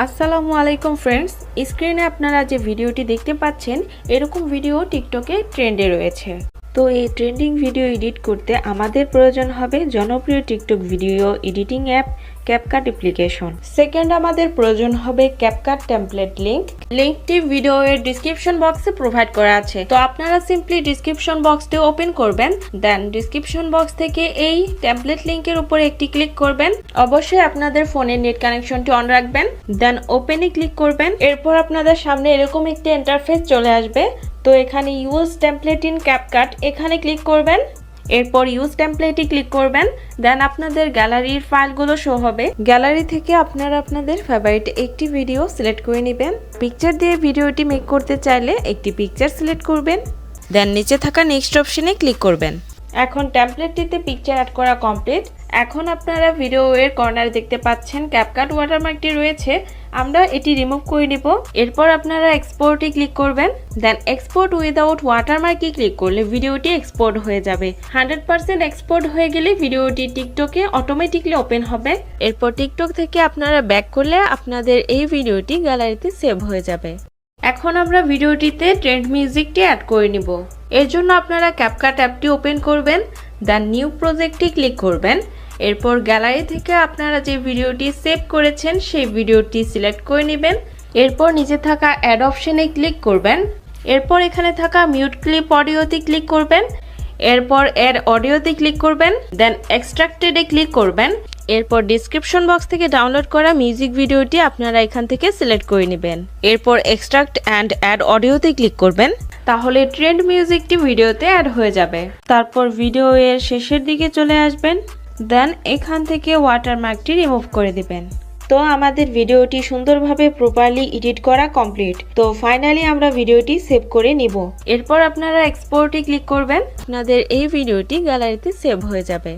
আসসালামু আলাইকুম ফ্রেন্ডস, স্ক্রিনে আপনারা যে ভিডিওটি দেখতে পাচ্ছেন এরকম ভিডিও টিকটকে ট্রেন্ডে রয়েছে। তো এই ট্রেন্ডিং ভিডিও এডিট করতে আমাদের প্রয়োজন হবে জনপ্রিয় TikTok video editing app CapCut application. Second আমাদের প্রয়োজন হবে ক্যাপকাট টেমপ্লেট লিঙ্কটি ভিডিওর ডিসক্রিপশন বক্সে প্রোভাইড করা আছে। তো আপনারা সিম্পলি ডিসক্রিপশন বক্সটি ওপেন করবেন, দেন ডিসক্রিপশন বক্স থেকে এই টেমপ্লেট লিঙ্কের উপরে একটি ক্লিক করবেন। অবশ্যই আপনাদের ফোনের নেট কানেকশনটি অন রাখবেন, দেন ওপেনে ক্লিক করবেন। এরপর আপনাদের সামনে এরকম একটি ইন্টারফেস চলে আসবে। তো এখানে ইউজ টেমপ্লেট ইন ক্যাপকাট এখানে ক্লিক করবেন। এরপর ইউজ টেমপ্লেটে ক্লিক করবেন, দেন আপনাদের গ্যালারির ফাইলগুলো শো হবে। গ্যালারি থেকে আপনারা আপনাদের ফেভারিট একটি ভিডিও সিলেক্ট করে নেবেন। পিকচার দিয়ে ভিডিওটি মেক করতে চাইলে একটি পিকচার সিলেক্ট করবেন, দেন নিচে থাকা নেক্সট অপশনে ক্লিক করবেন। এখন টেমপ্লেটটিতে পিকচার অ্যাড করা কমপ্লিট। এখন আপনারা ভিডিওর কর্নারে দেখতে পাচ্ছেন ক্যাপকাট ওয়াটারমার্কটি রয়েছে, আমরা এটি রিমুভ করে নিব। এরপর আপনারা এক্সপোর্টে ক্লিক করবেন, দেন এক্সপোর্ট উইদাউট ওয়াটারমার্কে ক্লিক করলে ভিডিওটি এক্সপোর্ট হয়ে যাবে। 100% এক্সপোর্ট হয়ে গেলে ভিডিওটি টিকটকে অটোমেটিকলি ওপেন হবে। এরপর টিকটক থেকে আপনারা ব্যাক করলে আপনাদের এই ভিডিওটি গ্যালারিতে সেভ হয়ে যাবে। এখন আমরা ভিডিওটিতে ট্রেন্ড মিউজিকটি অ্যাড করে নিব। এর জন্য আপনারা ক্যাপকাট অ্যাপটি ওপেন করবেন, দেন নিউ প্রজেক্টটি ক্লিক করবেন। এরপর গ্যালারি থেকে আপনারা যে ভিডিওটি সেভ করেছেন সেই ভিডিওটি সিলেক্ট করে নেবেন। এরপর নিচে থাকা অ্যাড অপশনে ক্লিক করবেন। এরপর এখানে থাকা মিউট ক্লিপ অডিওতে ক্লিক করবেন। এরপর অ্যাড অডিওতে ক্লিক করবেন, দেন এক্সট্রাক্টেডে ক্লিক করবেন। এরপর ডিসক্রিপশন বক্স থেকে ডাউনলোড করা মিউজিক ভিডিওটি আপনারা এখান থেকে সিলেক্ট করে নেবেন। এরপর এক্সট্রাক্ট অ্যান্ড অ্যাড অডিওতে ক্লিক করবেন, তাহলে ট্রেন্ড মিউজিকটি ভিডিওতে অ্যাড হয়ে যাবে। তারপর ভিডিও এর শেষের দিকে চলে আসবেন, দেন এখান থেকে ওয়াটারমার্কটি রিমুভ করে দিবেন। তো আমাদের ভিডিওটি সুন্দরভাবে প্রপারলি এডিট করা কমপ্লিট। তো ফাইনালি আমরা ভিডিওটি সেভ করে নিব। এরপর আপনারা এক্সপোর্টে ক্লিক করবেন, আপনাদের এই ভিডিওটি গ্যালারিতে সেভ হয়ে যাবে।